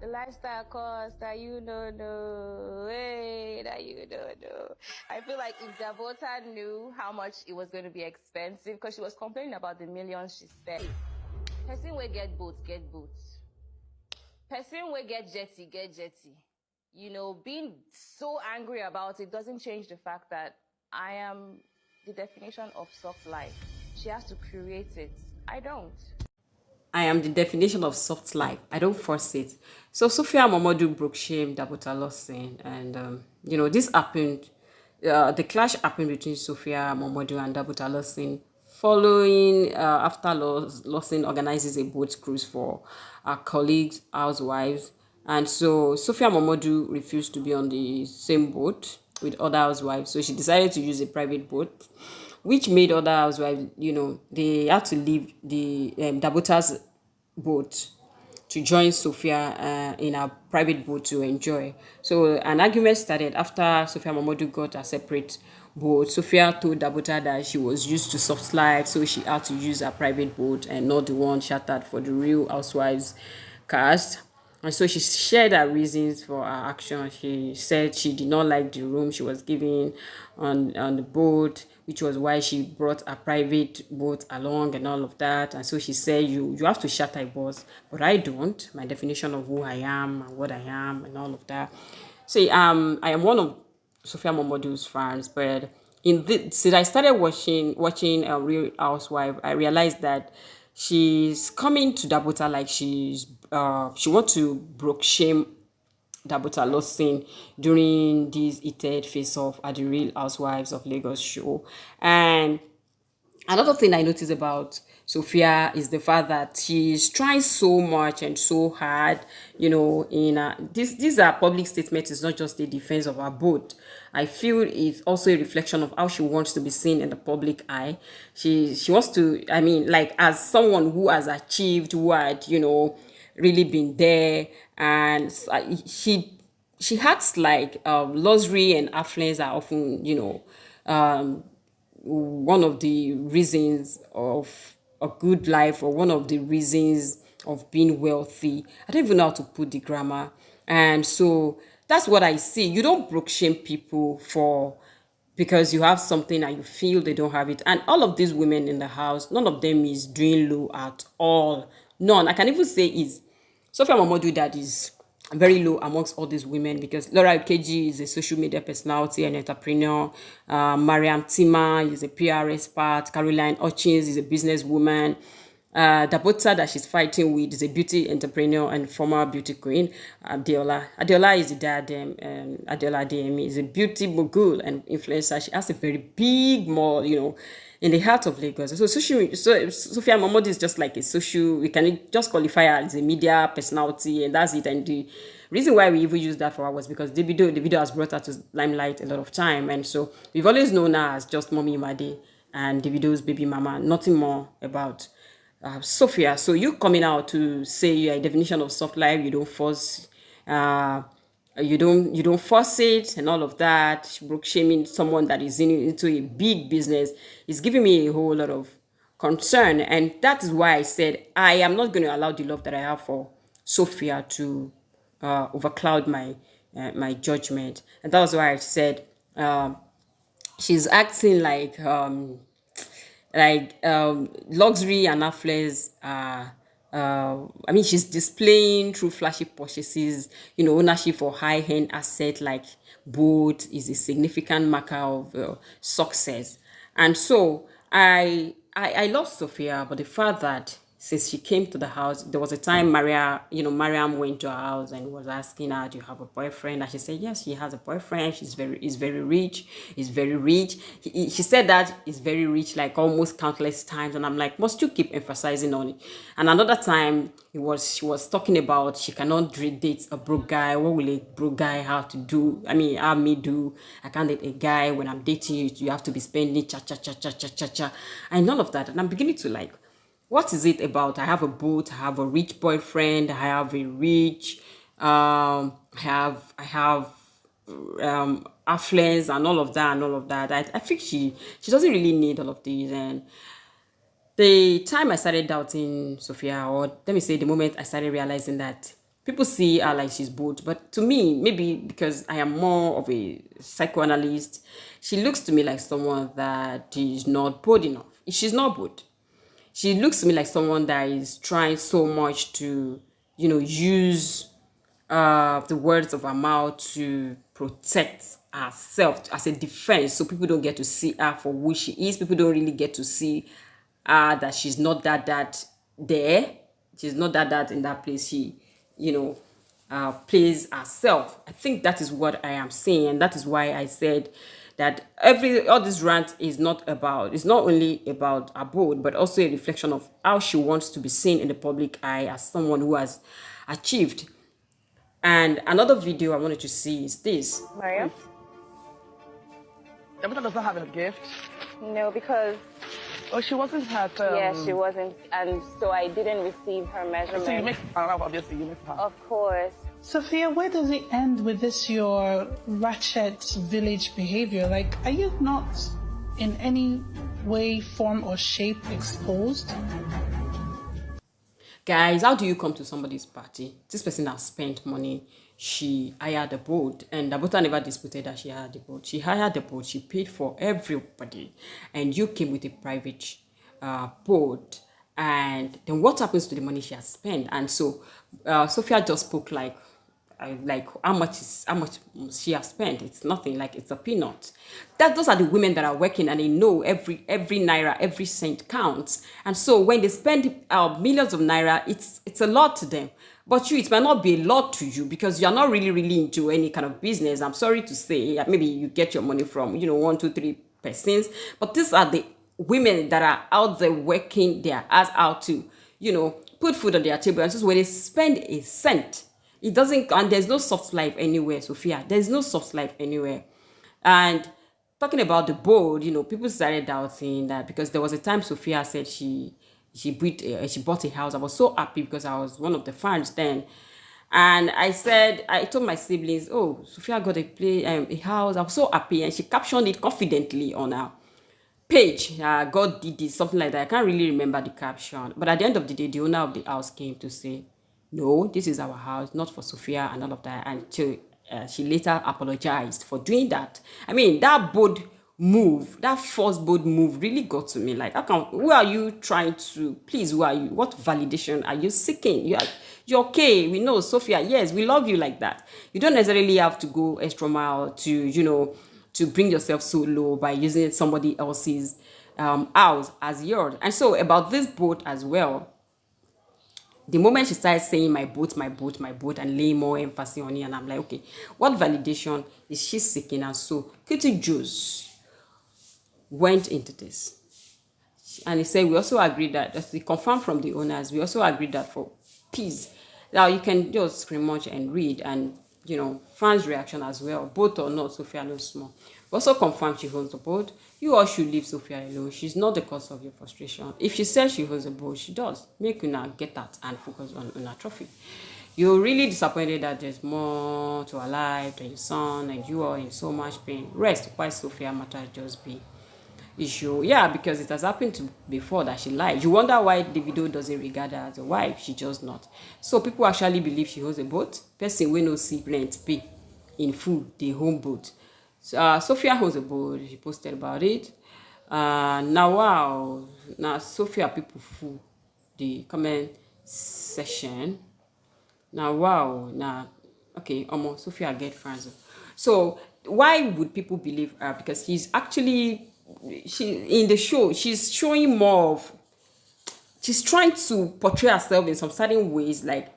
The lifestyle cost that you don't know. Hey, that you don't know. I feel like if Dabota knew how much it was going to be expensive, because she was complaining about the millions she spent. Person will get boats, get boats. Person will get jetty, get jetty. You know, being so angry about it doesn't change the fact that I am the definition of soft life. She has to create it. I don't. I am the definition of soft life. I don't force it. So Sophia Momodu broke shame, Dabota lost sin. And, this happened. The clash happened between Sophia Momodu and Dabota Lawson following after Lawson organizes a boat cruise for our colleagues, housewives. And so Sophia Momodu refused to be on the same boat with other housewives. So she decided to use a private boat, which made other housewives, they had to leave the Dabota's boat to join Sophia in a private boat to enjoy. So an argument started after Sophia Mamodu got a separate boat. Sophia told Dabota that she was used to soft life, so she had to use a private boat and not the one chartered for the Real Housewives cast. And so she shared her reasons for her action. She said she did not like the room she was given on the boat, which was why she brought a private boat along and all of that. And so she said, you have to charter a bus, but I don't. My definition of who I am and what I am and all of that. See, I am one of Sophia Momodu's fans, but since I started watching a Real Housewife, I realized that she's coming to Dabota like she wants to broke shame Dabota Lawson during this heated face-off at the Real Housewives of Lagos show. And another thing I noticed about Sophia is the fact that she's trying so much and so hard, these are public statements. It's not just a defense of her boat. I feel it's also a reflection of how she wants to be seen in the public eye. She wants to, I mean, like, as someone who has achieved, who had, really been there, and she acts like luxury and affluence are often, one of the reasons of a good life, or one of the reasons of being wealthy. I don't even know how to put the grammar. And so that's what I see. You don't broke shame people for because you have something and you feel they don't have it. And all of these women in the house, none of them is doing low at all. None. I can even say is Sophia Mamodu that is very low amongst all these women, because Laura Ukeji is a social media personality and entrepreneur. Mariam Tima is a PR expert. Caroline Hutchins is a businesswoman. Dabota that she's fighting with is a beauty entrepreneur and former beauty queen. Adiola is the diadem. Adiola DME is a beauty mogul and influencer. She has a very big mall, in the heart of Lagos. So Sophia Mamodu is just like a social, we can just qualify her as a media personality, and that's it. And the reason why we even use that for her was because the video has brought her to limelight a lot of time. And so we've always known her as just Mommy Made and Davido's baby mama, nothing more about Sophia. So you coming out to say you're a definition of soft life, you don't force you don't force it and all of that. Broke shaming someone that is into a big business is giving me a whole lot of concern. And that is why I said I am not going to allow the love that I have for Sophia to overcloud my judgment. And that was why I said she's acting like luxury and affluence. I mean, she's displaying through flashy purchases, ownership for high-end asset like boat is a significant marker of success. And so I love Sophia, but the fact that since she came to the house, there was a time Mariam went to her house and was asking her, "Do you have a boyfriend?" And she said, "Yes, she has a boyfriend. He's very rich. He's very rich." She said that he's very rich like almost countless times, and I'm like, must you keep emphasizing on it? And another time, she was talking about she cannot date a broke guy. What will a broke guy have to do? I mean, have me do? I can't date a guy when I'm dating you. You have to be spending cha cha cha cha cha cha cha, and none of that. And I'm beginning to like, what is it about? I have a boat, I have a rich boyfriend, I have a rich, I have affluence and all of that and all of that. I think she doesn't really need all of these. And the time I started doubting Sophia, or let me say the moment I started realizing that People see her like she's bold, but to me, maybe because I am more of a psychoanalyst, she looks to me like someone that is not bold enough. She's not bold. She looks to me like someone that is trying so much to, use the words of her mouth to protect herself as a defense, so people don't get to see her for who she is. People don't really get to see that she's not that there. She's not that in that place. She, plays herself. I think that is what I am saying, and that is why I said that all this rant is not only about abode, but also a reflection of how she wants to be seen in the public eye as someone who has achieved. And another video I wanted to see is this. Maria? Dabota does not have a gift. No, because Oh, she wasn't at. yeah, she wasn't, and so I didn't receive her measurement. So you make her up, obviously. You make her. Of course. Sophia, where does it end with this, your ratchet village behavior? Like, are you not in any way, form, or shape exposed? Guys, how do you come to somebody's party? This person has spent money. She hired a boat, and Dabota never disputed that she hired the boat. She hired the boat. She paid for everybody, and you came with a private boat. And then what happens to the money she has spent? And so Sophia just spoke like how much she has spent. It's nothing. Like, it's a peanut. Those are the women that are working, and they know every naira, every cent counts. And so when they spend millions of naira, it's a lot to them. But it might not be a lot to you because you're not really into any kind of business. I'm sorry to say, maybe you get your money from 1, 2, 3 persons, but these are the women that are out there working their ass out to put food on their table. And so when they spend a cent, it doesn't, and there's no soft life anywhere, Sophia. There's no soft life anywhere. And talking about the board, people started doubting that, because there was a time Sophia said she bought a house. I was so happy because I was one of the fans then. And I told my siblings, oh, Sophia got a house. I was so happy. And she captioned it confidently on her page. God did this, something like that. I can't really remember the caption. But at the end of the day, the owner of the house came to say, no, this is our house, not for Sophia and all of that. And she later apologized for doing that. I mean, that bold move, that first bold move really got to me. Like, who are you trying to please? Who are you? What validation are you seeking? You're okay. We know, Sophia, yes, we love you like that. You don't necessarily have to go extra mile to, to bring yourself so low by using somebody else's house as yours. And so about this boat as well, the moment she started saying my boat, and laying more emphasis on it, and I'm like, okay, what validation is she seeking? And so Kitty Juice went into this. And he said, we also agreed that, as we confirmed from the owners, we also agreed that for peace, now you can just scream much and read, and fans' reaction as well, boat or not, Sophia no small. We also confirmed she holds the boat. You all should leave Sophia alone. She's not the cause of your frustration. If she says she holds the boat, she does. Make Una get that and focus on her trophy. You're really disappointed that there's more to her life than your son, and you are in so much pain. Rest. Why Sophia matter just be issue? Yeah, because it has happened before that she lied. You wonder why Davido doesn't regard her as a wife. She just not. So people actually believe she holds a boat. Person we no see rent pay in full the home boat. Sophia holds a boat. She posted about it. Now Sophia people full the comment section. Okay, Sophia get friends. So why would people believe her? Because she's actually in the show, she's showing more of, she's trying to portray herself in some certain ways, like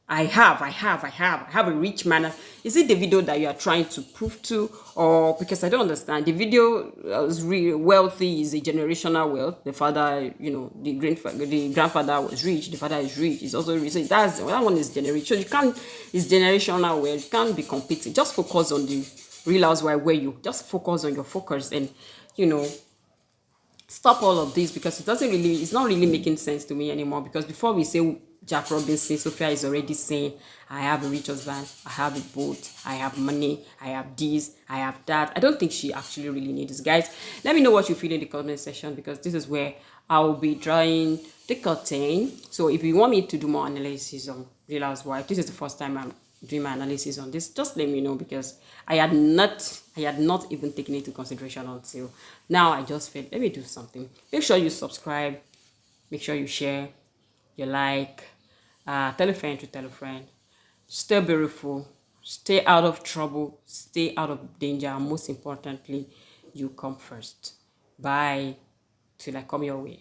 I have a rich man. Is it the video that you are trying to prove to? Or because I don't understand, the video was really wealthy, is a generational wealth. The father, the grandfather was rich, the father is rich, he's also rich. So that one is generational. It's generational wealth. You can't be competing. Just focus on the Real Housewife where you just focus on your focus and stop all of this, because it's not really making sense to me anymore. Because before we say Jack Robinson, Sophia is already saying, I have a rich husband, I have a boat, I have money, I have this, I have that. I don't think she actually really needs this. Guys, let me know what you feel in the comment section, because this is where I will be drawing the curtain. So if you want me to do more analysis on Real Housewife. This is the first time I'm doing my analysis on this. Just let me know, because I had not even taken it into consideration until now. I just felt, let me do something. Make sure you subscribe, make sure you share, you like, tell a friend to tell a friend. Stay beautiful, stay out of trouble, stay out of danger, and most importantly, you come first. Bye till I come your way.